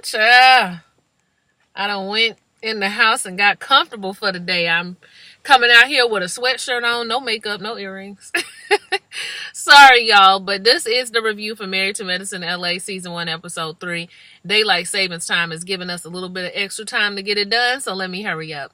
child. I done went in the house and got comfortable for the day. I'm coming out here with a sweatshirt on, no makeup, no earrings. Sorry, y'all, but this is the review for Married to Medicine LA Season 1, Episode 3. Daylight Savings Time is giving us a little bit of extra time to get it done, so let me hurry up.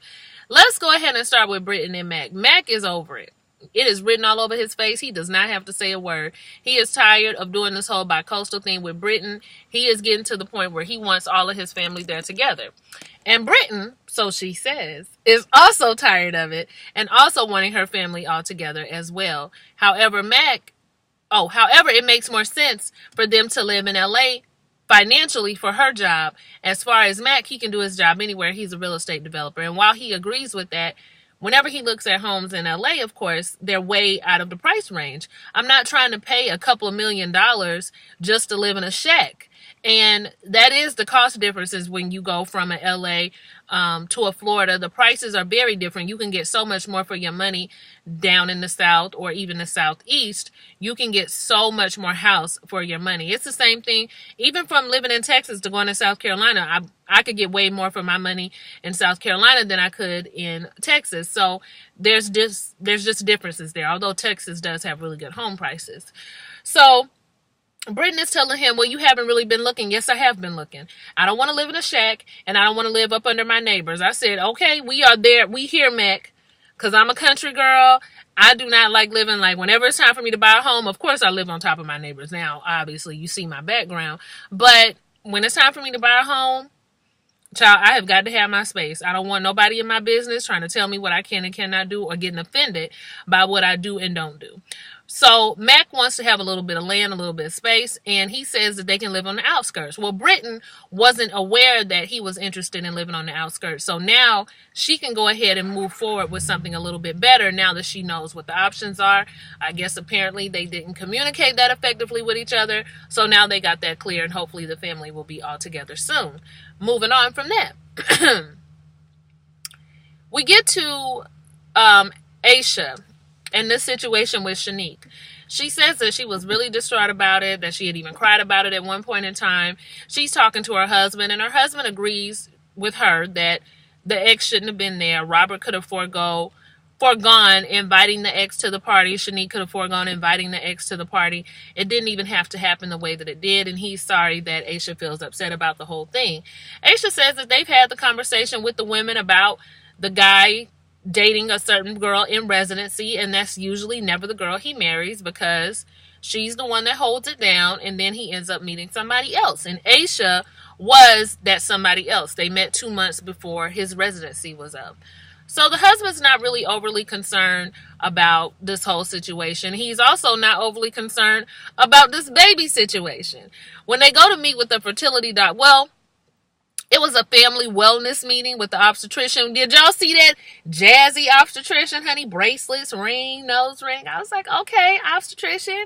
Let's go ahead and start with Britton and Mac. Mac is over it. It is written all over his face. He does not have to say a word. He is tired of doing this whole bi-coastal thing with Britton. He is getting to the point where he wants all of his family there together. And Britton, so she says, is also tired of it and also wanting her family all together as well. However, it makes more sense for them to live in LA financially for her job. As far as Mac, he can do his job anywhere. He's a real estate developer. And while he agrees with that, whenever he looks at homes in LA, of course, they're way out of the price range. I'm not trying to pay a couple of $1,000,000 just to live in a shack. And that is the cost differences when you go from an LA to a Florida. The prices are very different. You can get so much more for your money down in the South or even the Southeast. You can get so much more house for your money. It's the same thing. Even from living in Texas to going to South Carolina, I could get way more for my money in South Carolina than I could in Texas. So there's just differences there, although Texas does have really good home prices. So Britton is telling him, well, you haven't really been looking. Yes, I have been looking. I don't want to live in a shack, and I don't want to live up under my neighbors. I said, okay, we are there. We here, Mac, because I'm a country girl. I do not like living, like, whenever it's time for me to buy a home, of course I live on top of my neighbors. Now, obviously, you see my background. But when it's time for me to buy a home, child, I have got to have my space. I don't want nobody in my business trying to tell me what I can and cannot do or getting offended by what I do and don't do. So Mac wants to have a little bit of land, a little bit of space, and he says that they can live on the outskirts. Well, Britton wasn't aware that he was interested in living on the outskirts. So now she can go ahead and move forward with something a little bit better now that she knows what the options are. I guess apparently they didn't communicate that effectively with each other. So now they got that clear, and hopefully the family will be all together soon. Moving on from that. We get to Aisha and this situation with Shanique. She says that she was really distraught about it, that she had even cried about it at one point in time. She's talking to her husband, and her husband agrees with her that the ex shouldn't have been there. Robert could have foregone inviting the ex to the party. Shanique could have foregone inviting the ex to the party. It didn't even have to happen the way that it did, and he's sorry that Aisha feels upset about the whole thing. Aisha says that they've had the conversation with the women about the guy dating a certain girl in residency, and that's usually never the girl he marries because she's the one that holds it down, and then he ends up meeting somebody else. And Aisha was that somebody else. They met 2 months before his residency was up. So the husband's not really overly concerned about this whole situation. He's also not overly concerned about this baby situation. When they go to meet with the fertility doc, well, it was a family wellness meeting with the obstetrician. Did y'all see that jazzy obstetrician, honey? Bracelets, ring, nose ring. I was like, okay, obstetrician.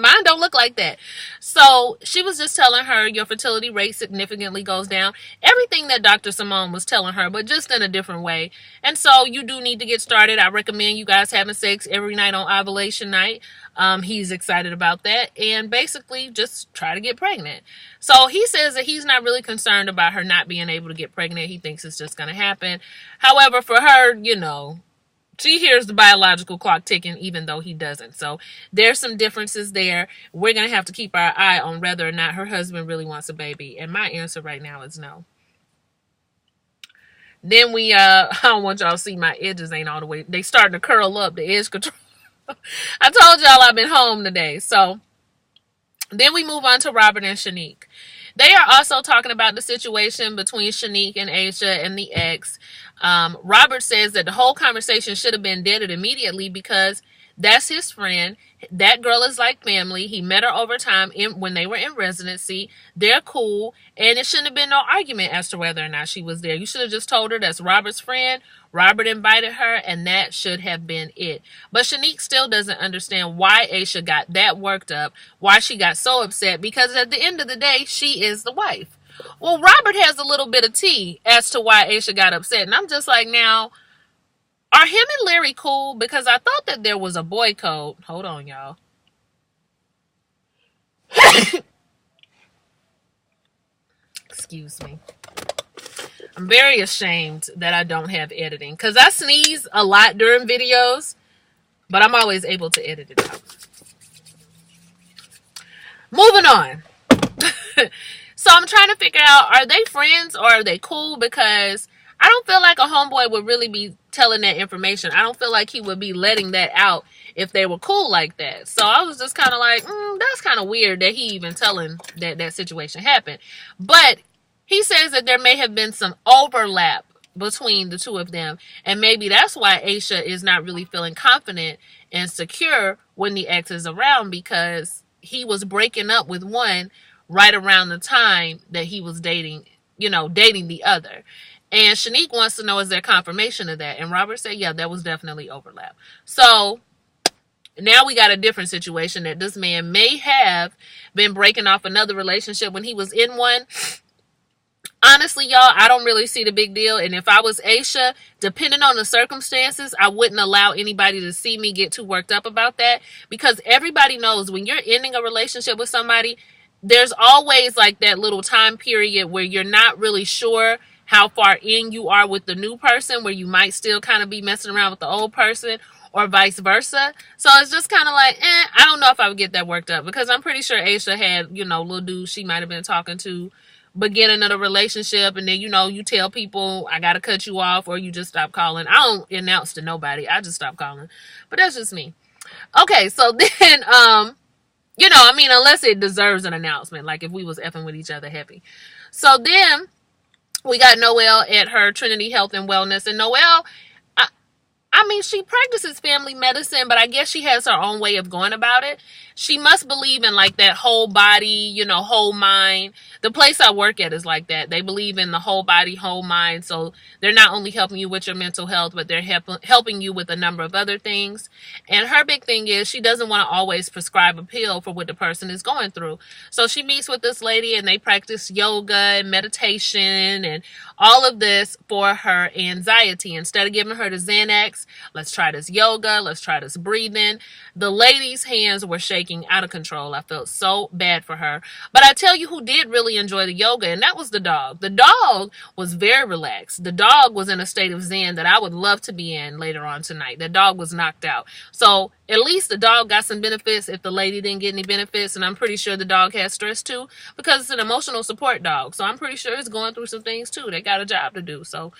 Mine don't look like that. So she was just telling her your fertility rate significantly goes down. Everything that Dr. Simone was telling her, but just in a different way. And so you do need to get started. I recommend you guys having sex every night on ovulation night. He's excited about that, and basically just try to get pregnant. So he says that he's not really concerned about her not being able to get pregnant. He thinks it's just going to happen. However, for her, she hears the biological clock ticking even though he doesn't. So there's some differences there. We're going to have to keep our eye on whether or not her husband really wants a baby. And my answer right now is no. Then I don't want y'all to see my edges ain't all the way. They starting to curl up, the edge control. I told y'all I've been home today. So then we move on to Robert and Shanique. They are also talking about the situation between Shanique and Aisha and the ex. Robert says that the whole conversation should have been deaded immediately because that's his friend. That girl is like family. He met her over time when they were in residency. They're cool. And it shouldn't have been no argument as to whether or not she was there. You should have just told her that's Robert's friend. Robert invited her, and that should have been it. But Shanique still doesn't understand why Aisha got that worked up, why she got so upset, because at the end of the day, she is the wife. Well, Robert has a little bit of tea as to why Aisha got upset. And I'm just like, now, are him and Larry cool? Because I thought that there was a boy code. Hold on, y'all. Excuse me. I'm very ashamed that I don't have editing because I sneeze a lot during videos, but I'm always able to edit it out. Moving on. So I'm trying to figure out, are they friends or are they cool? Because I don't feel like a homeboy would really be telling that information. I don't feel like he would be letting that out if they were cool like that. So I was just kind of like, that's kind of weird that he even telling that situation happened. But he says that there may have been some overlap between the two of them. And maybe that's why Aisha is not really feeling confident and secure when the ex is around, because he was breaking up with one right around the time that he was dating the other. And Shanique wants to know, is there confirmation of that? And Robert said, yeah, there was definitely overlap. So now we got a different situation that this man may have been breaking off another relationship when he was in one. Honestly, y'all, I don't really see the big deal. And if I was Aisha, depending on the circumstances, I wouldn't allow anybody to see me get too worked up about that. Because everybody knows when you're ending a relationship with somebody, there's always like that little time period where you're not really sure how far in you are with the new person, where you might still kind of be messing around with the old person, or vice versa. So it's just kind of like, I don't know if I would get that worked up, because I'm pretty sure Aisha had, little dude she might have been talking to beginning of the relationship, and then you tell people, I gotta cut you off, or you just stop calling. I don't announce to nobody, I just stop calling. But that's just me. Okay, so then unless it deserves an announcement, like if we was effing with each other happy. So then we got Noelle at her Trinity Health and Wellness, and Noelle, she practices family medicine, but I guess she has her own way of going about it. She must believe in like that whole body, whole mind. The place I work at is like that. They believe in the whole body, whole mind. So they're not only helping you with your mental health, but they're helping you with a number of other things. And her big thing is she doesn't want to always prescribe a pill for what the person is going through. So she meets with this lady and they practice yoga and meditation and all of this for her anxiety. Instead of giving her the Xanax, let's try this yoga, let's try this breathing. The lady's hands were shaking out of control. I felt so bad for her. But I tell you who did really enjoy the yoga, and that was the dog. The dog was very relaxed. The dog was in a state of zen that I would love to be in later on tonight. The dog was knocked out. So at least the dog got some benefits if the lady didn't get any benefits. And I'm pretty sure the dog has stress too, because it's an emotional support dog. So I'm pretty sure it's going through some things too. They got a job to do. So,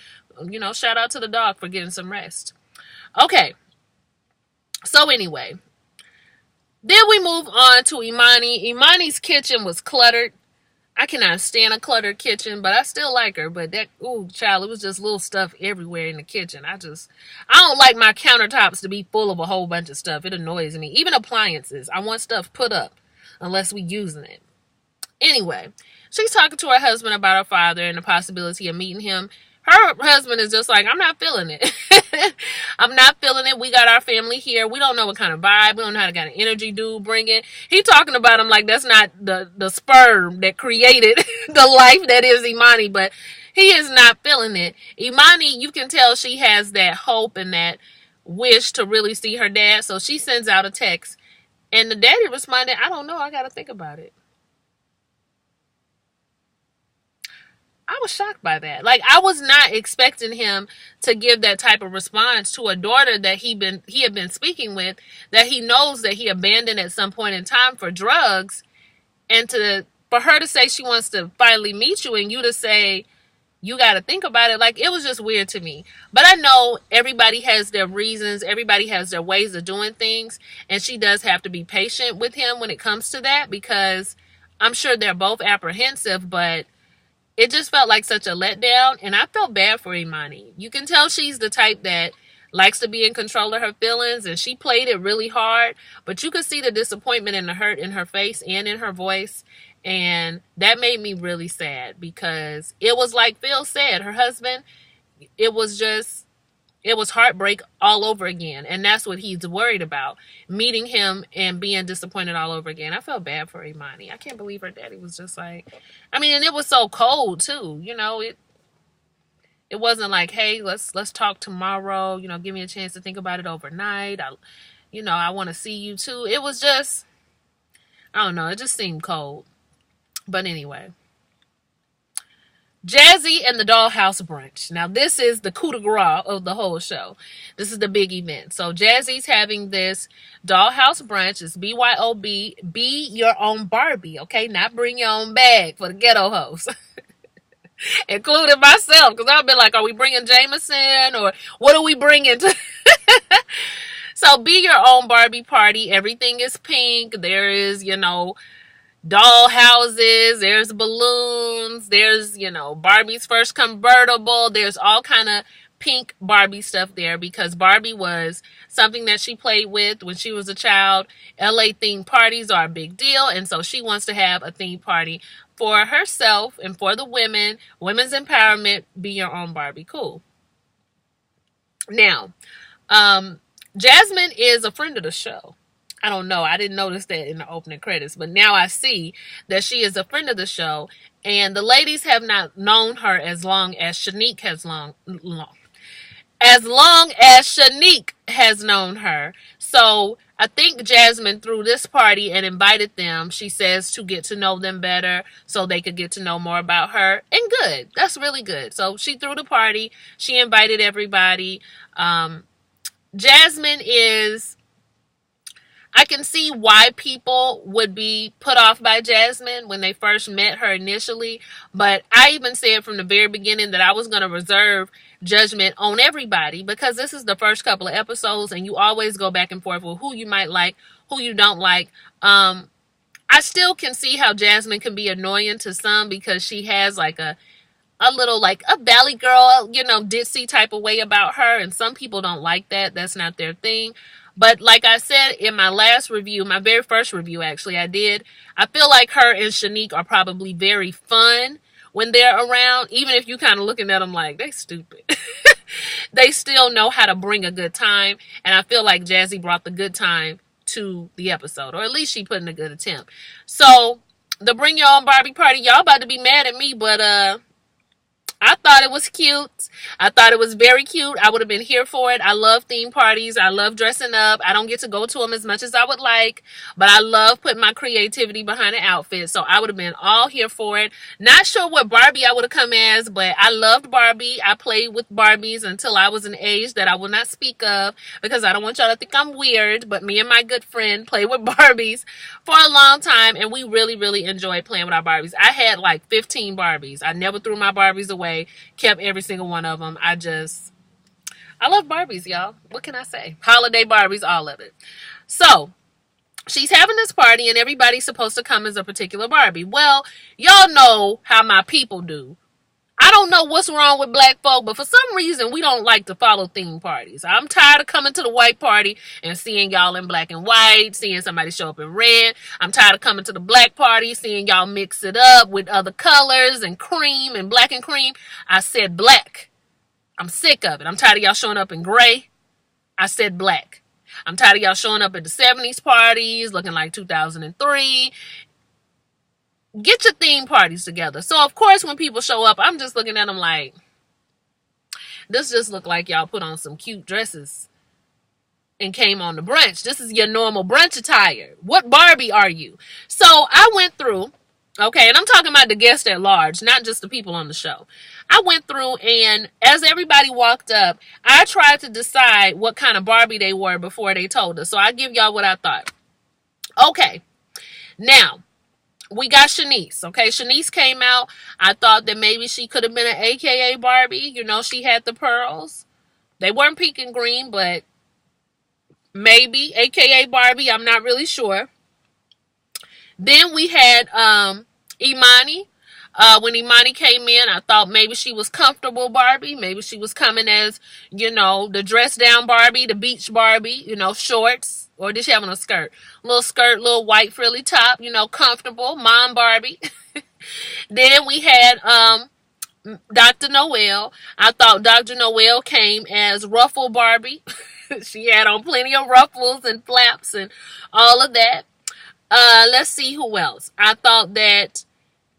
shout out to the dog for getting some rest. Okay. So anyway, then we move on to Imani. Imani's kitchen was cluttered. I cannot stand a cluttered kitchen, but I still like her. But it was just little stuff everywhere in the kitchen. I don't like my countertops to be full of a whole bunch of stuff. It annoys me. Even appliances. I want stuff put up unless we using it. Anyway, she's talking to her husband about her father and the possibility of meeting him. Her husband is just like, I'm not feeling it. I'm not feeling it. We got our family here. We don't know what kind of vibe. We don't know how to kind of energy dude bring it. He talking about him like that's not the sperm that created the life that is Imani, but he is not feeling it. Imani, you can tell she has that hope and that wish to really see her dad. So she sends out a text, and the daddy responded, I don't know. I got to think about it. I was shocked by that. Like, I was not expecting him to give that type of response to a daughter that he had been speaking with, that he knows that he abandoned at some point in time for drugs, and for her to say she wants to finally meet you and you to say you got to think about it. Like, it was just weird to me. But I know everybody has their reasons, everybody has their ways of doing things, and she does have to be patient with him when it comes to that, because I'm sure they're both apprehensive, but it just felt like such a letdown, and I felt bad for Imani. You can tell she's the type that likes to be in control of her feelings, and she played it really hard, but you could see the disappointment and the hurt in her face and in her voice, and that made me really sad, because it was like Phil said, her husband, it was heartbreak all over again. And that's what he's worried about, meeting him and being disappointed all over again. I felt bad for Imani. I can't believe her daddy was just like, and it was so cold too. It wasn't like, hey, let's talk tomorrow. Give me a chance to think about it overnight. I want to see you too. It was just, I don't know. It just seemed cold. But anyway. Jazzy and the Dollhouse Brunch. Now, this is the coup de grace of the whole show. This is the big event. So, Jazzy's having this Dollhouse Brunch. It's BYOB. Be your own Barbie, okay? Not bring your own bag for the ghetto hoes. Including myself, because I've been like, are we bringing Jameson or what are we bringing to? So, be your own Barbie party. Everything is pink. There is, doll houses, there's balloons, there's Barbie's first convertible, there's all kind of pink Barbie stuff there because Barbie was something that she played with when she was a child. LA themed parties are a big deal, and so she wants to have a theme party for herself and for the women's empowerment. Be your own Barbie. Cool. Now, Jasmine is a friend of the show. I don't know. I didn't notice that in the opening credits, but now I see that she is a friend of the show, and the ladies have not known her as long as Shanique has as long as Shanique has known her. So I think Jasmine threw this party and invited them, she says, to get to know them better so they could get to know more about her. And good. That's really good. So she threw the party. She invited everybody. Jasmine is... I can see why people would be put off by Jasmine when they first met her initially, but I even said from the very beginning that I was going to reserve judgment on everybody because this is the first couple of episodes and you always go back and forth with who you might like, who you don't like. I still can see how Jasmine can be annoying to some because she has like a little like a valley girl, ditzy type of way about her, and some people don't like that. That's not their thing. But like I said in my last review, my very first review actually I feel like her and Shanique are probably very fun when they're around, even if you kind of looking at them like, they stupid. They still know how to bring a good time, and I feel like Jazzy brought the good time to the episode, or at least she put in a good attempt. So, the Bring Your Own Barbie party, y'all about to be mad at me, but I thought it was cute. I thought it was very cute. I would have been here for it. I love theme parties. I love dressing up. I don't get to go to them as much as I would like, but I love putting my creativity behind the outfit. So I would have been all here for it. Not sure what Barbie I would have come as, but I loved Barbie. I played with Barbies until I was an age that I will not speak of because I don't want y'all to think I'm weird, but me and my good friend played with Barbies for a long time, and we really, really enjoyed playing with our Barbies. I had like 15 Barbies. I never threw my Barbies away. Kept every single one of them. I love Barbies, y'all. What can I say? Holiday Barbies, all of it. So, she's having this party and everybody's supposed to come as a particular Barbie. Well, y'all know how my people do. I don't know what's wrong with black folk, but for some reason, we don't like to follow theme parties. I'm tired of coming to the white party and seeing y'all in black and white, seeing somebody show up in red. I'm tired of coming to the black party, seeing y'all mix it up with other colors and cream and black and cream. I said black. I'm sick of it. I'm tired of y'all showing up in gray. I said black. I'm tired of y'all showing up at the 70s parties, looking like 2003. Get your theme parties together. So, of course, when people show up, I'm just looking at them like, this just look like y'all put on some cute dresses and came on the brunch. This is your normal brunch attire. What Barbie are you? So, I went through, okay, and I'm talking about the guests at large, not just the people on the show. I went through, and as everybody walked up, I tried to decide what kind of Barbie they were before they told us. So, I give y'all what I thought. Okay, now, we got Shanice, okay? Shanice came out. I thought that maybe she could have been an AKA Barbie. She had the pearls. They weren't pink and green, but maybe AKA Barbie. I'm not really sure. Then we had Imani. When Imani came in, I thought maybe she was comfortable Barbie. Maybe she was coming as, the dress down Barbie, the beach Barbie, shorts. Or did she have on a skirt? Little skirt, little white frilly top, comfortable. Mom Barbie. Then we had Dr. Noel. I thought Dr. Noel came as Ruffle Barbie. She had on plenty of ruffles and flaps and all of that. Let's see who else. I thought that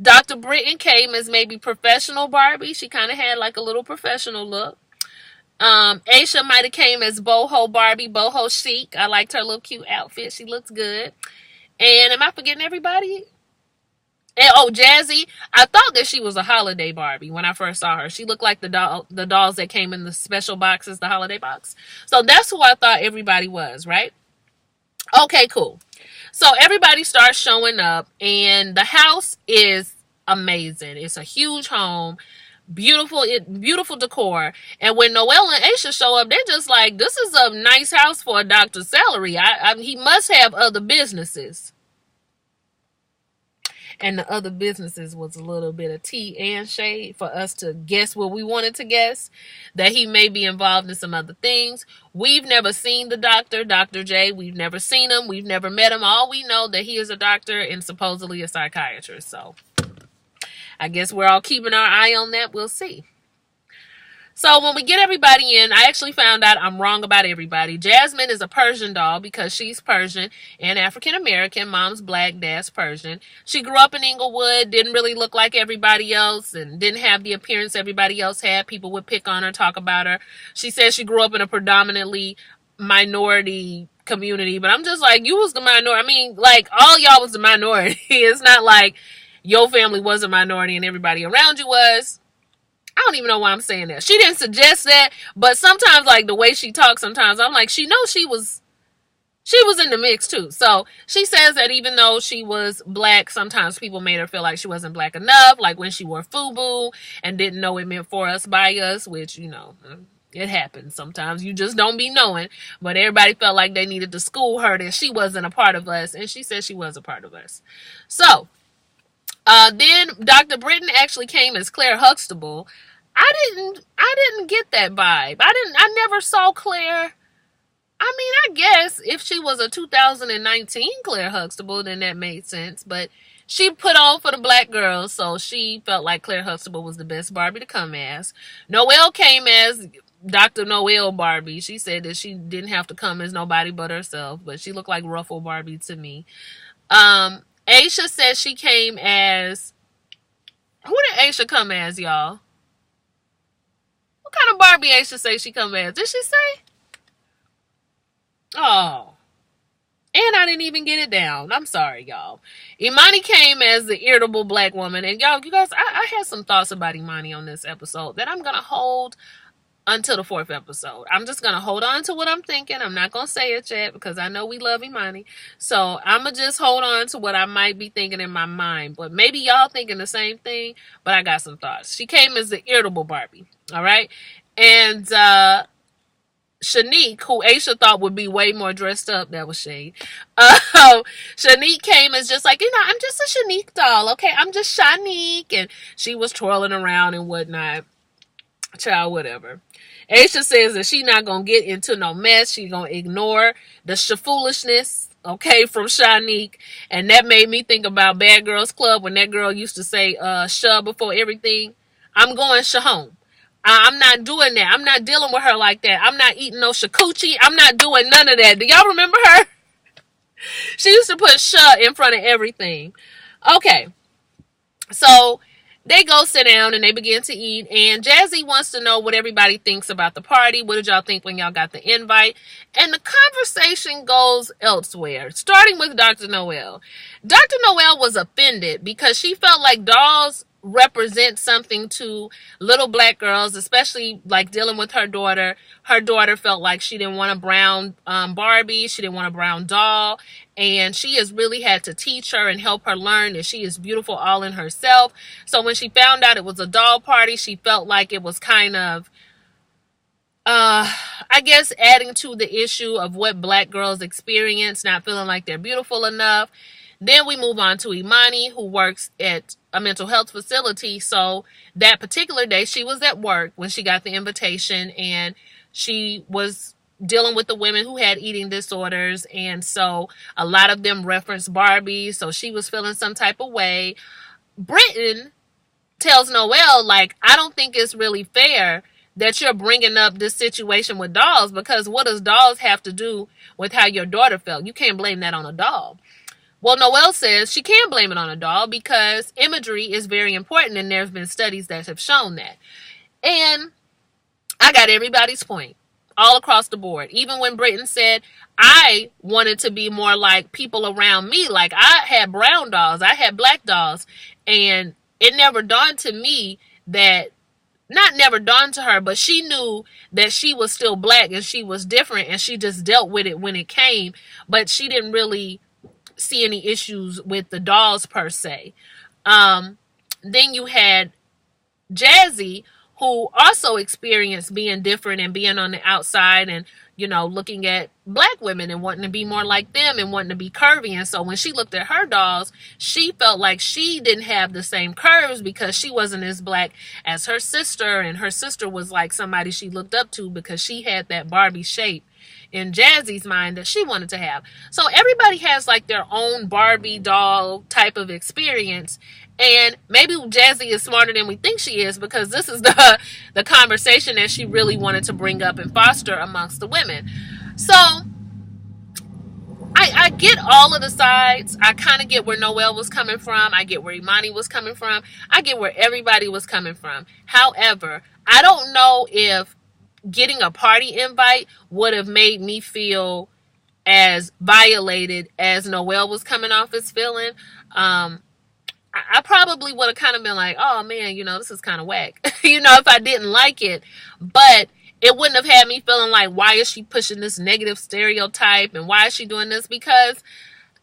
Dr. Britton came as maybe professional Barbie. She kind of had like a little professional look. Aisha might have came as boho Barbie, boho chic. I liked her little cute outfit. She looks good. And am I forgetting everybody? And oh, Jazzy, I thought that she was a holiday Barbie when I first saw her. She looked like the dolls that came in the special boxes, the holiday box. So that's who I thought everybody was, right? Okay, cool. So everybody starts showing up, and the house is amazing. It's a huge home, beautiful decor. And when Noelle and Aisha show up, they're just like, "This is a nice house for a doctor's salary. He must have other businesses." And the other businesses was a little bit of tea and shade for us to guess what we wanted to guess, that he may be involved in some other things. We've never seen the doctor, Dr. J. We've never seen him. We've never met him. All we know that he is a doctor and supposedly a psychiatrist. So I guess we're all keeping our eye on that. We'll see. So when we get everybody in, I actually found out I'm wrong about everybody. Jasmine is a Persian doll because she's Persian and African American. Mom's black, dad's Persian. She grew up in Inglewood, didn't really look like everybody else, and didn't have the appearance everybody else had. People would pick on her, talk about her. She says she grew up in a predominantly minority community, but I'm just like, you was the minority. I mean, like, all y'all was the minority. It's not like your family was a minority and everybody around you was. I don't even know why I'm saying that. She didn't suggest that, but sometimes, like, the way she talks, sometimes I'm like, she knows she was in the mix too. So she says that even though she was black, sometimes people made her feel like she wasn't black enough, like when she wore FUBU and didn't know it meant for us, by us, which, you know, it happens sometimes. You just don't be knowing. But everybody felt like they needed to school her that she wasn't a part of us, and she said she was a part of us. So then Dr. Britton actually came as Claire Huxtable. I didn't get that vibe. I never saw Claire. I mean, I guess if she was a 2019 Claire Huxtable, then that made sense. But she put on for the black girls, so she felt like Claire Huxtable was the best Barbie to come as. Noelle came as Dr. Noelle Barbie. She said that she didn't have to come as nobody but herself, but she looked like Ruffle Barbie to me. Aisha said she came as... Who did Aisha come as, y'all? What kind of Barbie Aisha say she come as? Did she say? Oh. And I didn't even get it down. I'm sorry, y'all. Imani came as the irritable black woman. And y'all, you guys, I had some thoughts about Imani on this episode that I'm going to hold until the 4th episode. I'm just going to hold on to what I'm thinking. I'm not going to say it yet because I know we love Imani. So I'm going to just hold on to what I might be thinking in my mind. But maybe y'all thinking the same thing, but I got some thoughts. She came as the irritable Barbie. All right. And Shanique, who Aisha thought would be way more dressed up, that was shade. Shanique came as just like, I'm just a Shanique doll. Okay. I'm just Shanique. And she was twirling around and whatnot. Child, whatever. Aisha says that she's not going to get into no mess. She's going to ignore the foolishness, okay, from Shanique. And that made me think about Bad Girls Club when that girl used to say, "Sha" before everything. I'm going Sha home. I'm not doing that. I'm not dealing with her like that. I'm not eating no shakuchi. I'm not doing none of that. Do y'all remember her? She used to put Sha in front of everything. Okay. So they go sit down and they begin to eat. And Jazzy wants to know what everybody thinks about the party. What did y'all think when y'all got the invite? And the conversation goes elsewhere, starting with Dr. Noelle. Dr. Noelle was offended because she felt like dolls represent something to little black girls, especially like dealing with her daughter. Her daughter felt like she didn't want a brown Barbie. She didn't want a brown doll. And she has really had to teach her and help her learn that she is beautiful all in herself. So when she found out it was a doll party, she felt like it was kind of, I guess, adding to the issue of what black girls experience, not feeling like they're beautiful enough. Then we move on to Imani, who works at a mental health facility. So that particular day, she was at work when she got the invitation, and she was dealing with the women who had eating disorders. And so a lot of them referenced Barbie. So she was feeling some type of way. Britton tells Noelle, like, I don't think it's really fair that you're bringing up this situation with dolls, because what does dolls have to do with how your daughter felt? You can't blame that on a doll. Well, Noelle says she can blame it on a doll because imagery is very important, and there's been studies that have shown that. And I got everybody's point all across the board. Even when Britton said, I wanted to be more like people around me. Like, I had brown dolls, I had black dolls, And it never dawned to me that, not never dawned to her, but she knew that she was still black and she was different, and she just dealt with it when it came. But she didn't really see any issues with the dolls per se. Then you had Jazzy, who also experienced being different and being on the outside, and looking at black women and wanting to be more like them and wanting to be curvy. And so when she looked at her dolls, she felt like she didn't have the same curves because she wasn't as black as her sister, and her sister was like somebody she looked up to because she had that Barbie shape in Jazzy's mind that she wanted to have. So everybody has like their own Barbie doll type of experience. And maybe Jazzy is smarter than we think she is, because this is the conversation that she really wanted to bring up and foster amongst the women. So I get all of the sides. I kind of get where Noelle was coming from. I get where Imani was coming from. I get where everybody was coming from. However, I don't know if getting a party invite would have made me feel as violated as Noelle was coming off as feeling. I probably would have kind of been like, oh man, this is kind of whack, if I didn't like it. But it wouldn't have had me feeling like, why is she pushing this negative stereotype and why is she doing this? Because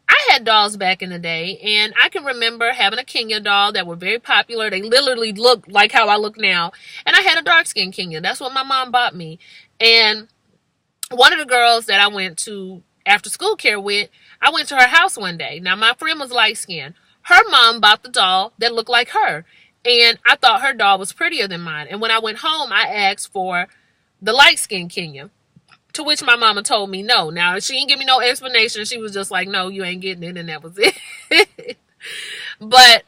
I had dolls back in the day, and I can remember having a Kenya doll that were very popular. They literally looked like how I look now. And I had a dark-skinned Kenya. That's what my mom bought me. And one of the girls that I went to after school care with, I went to her house one day. Now, my friend was light-skinned. Her mom bought the doll that looked like her. And I thought her doll was prettier than mine. And when I went home, I asked for the light-skinned Kenya, to which my mama told me no. Now, she didn't give me no explanation. She was just like, no, you ain't getting it. And that was it. But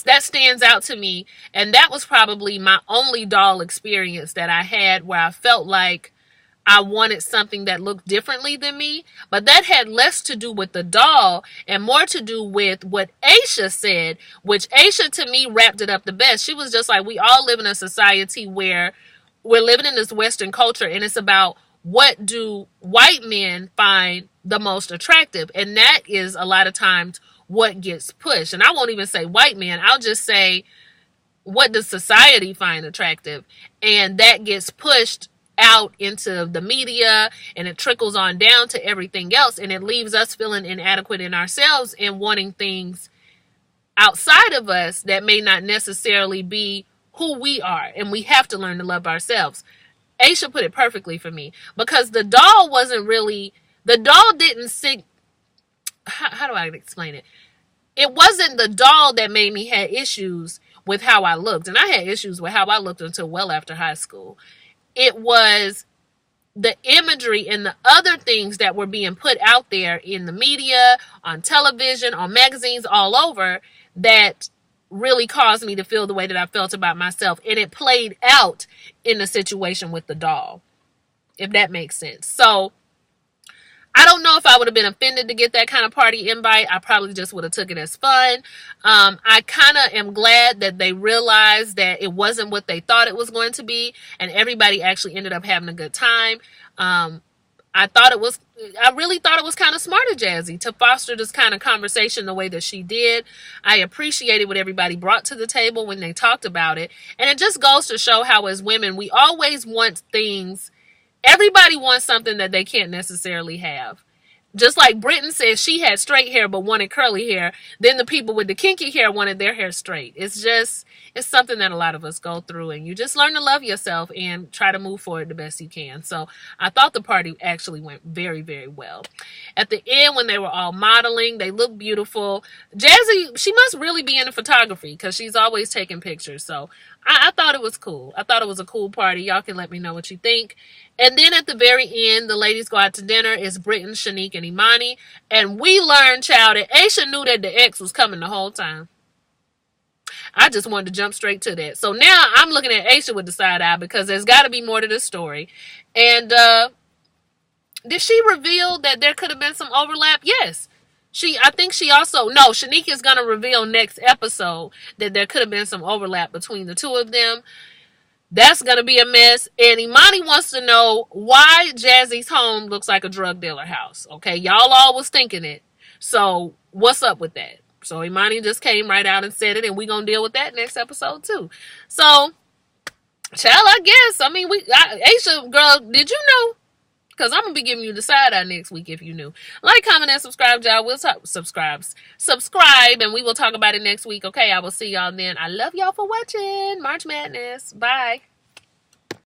that stands out to me. And that was probably my only doll experience that I had where I felt like I wanted something that looked differently than me. But that had less to do with the doll and more to do with what Aisha said, which Aisha to me wrapped it up the best. She was just like, we all live in a society where we're living in this Western culture, and it's about what do white men find the most attractive. And that is a lot of times what gets pushed. And I won't even say white men. I'll just say, what does society find attractive? And that gets pushed out into the media, and it trickles on down to everything else, and it leaves us feeling inadequate in ourselves and wanting things outside of us that may not necessarily be who we are, and we have to learn to love ourselves. Aisha put it perfectly for me, because the doll didn't sink. How do I explain it? It wasn't the doll that made me have issues with how I looked, and I had issues with how I looked until well after high school. It was the imagery and the other things that were being put out there in the media, on television, on magazines, all over, that really caused me to feel the way that I felt about myself. And it played out in the situation with the doll, if that makes sense. So I don't know if I would have been offended to get that kind of party invite. I probably just would have took it as fun. I kind of am glad that they realized that it wasn't what they thought it was going to be, and everybody actually ended up having a good time. I really thought it was kind of smart of Jazzy to foster this kind of conversation the way that she did. I appreciated what everybody brought to the table when they talked about it. And it just goes to show how, as women, we always want things. Everybody wants something that they can't necessarily have. Just like Britton said, she had straight hair but wanted curly hair. Then the people with the kinky hair wanted their hair straight. It's something that a lot of us go through, and you just learn to love yourself and try to move forward the best you can. So I thought the party actually went very, very well. At the end, when they were all modeling, they looked beautiful. Jazzy, she must really be into photography because she's always taking pictures. So I thought it was cool. I thought it was a cool party. Y'all can let me know what you think. And then at the very end, the ladies go out to dinner. It's Britton, Shanique, and Imani. And we learned, child, that Aisha knew that the ex was coming the whole time. I just wanted to jump straight to that. So now I'm looking at Aisha with the side eye, because there's got to be more to this story. And did she reveal that there could have been some overlap? Yes. Shanique is going to reveal next episode that there could have been some overlap between the two of them. That's going to be a mess. And Imani wants to know why Jazzy's home looks like a drug dealer house. Okay, y'all all was thinking it. So what's up with that? So Imani just came right out and said it, and we're going to deal with that next episode too. So, child, I guess. I mean, Aisha, girl, did you know? Because I'm going to be giving you the side eye next week if you knew. Like, comment, and subscribe, y'all. We'll talk. Subscribe, and we will talk about it next week. Okay, I will see y'all then. I love y'all for watching. March Madness. Bye.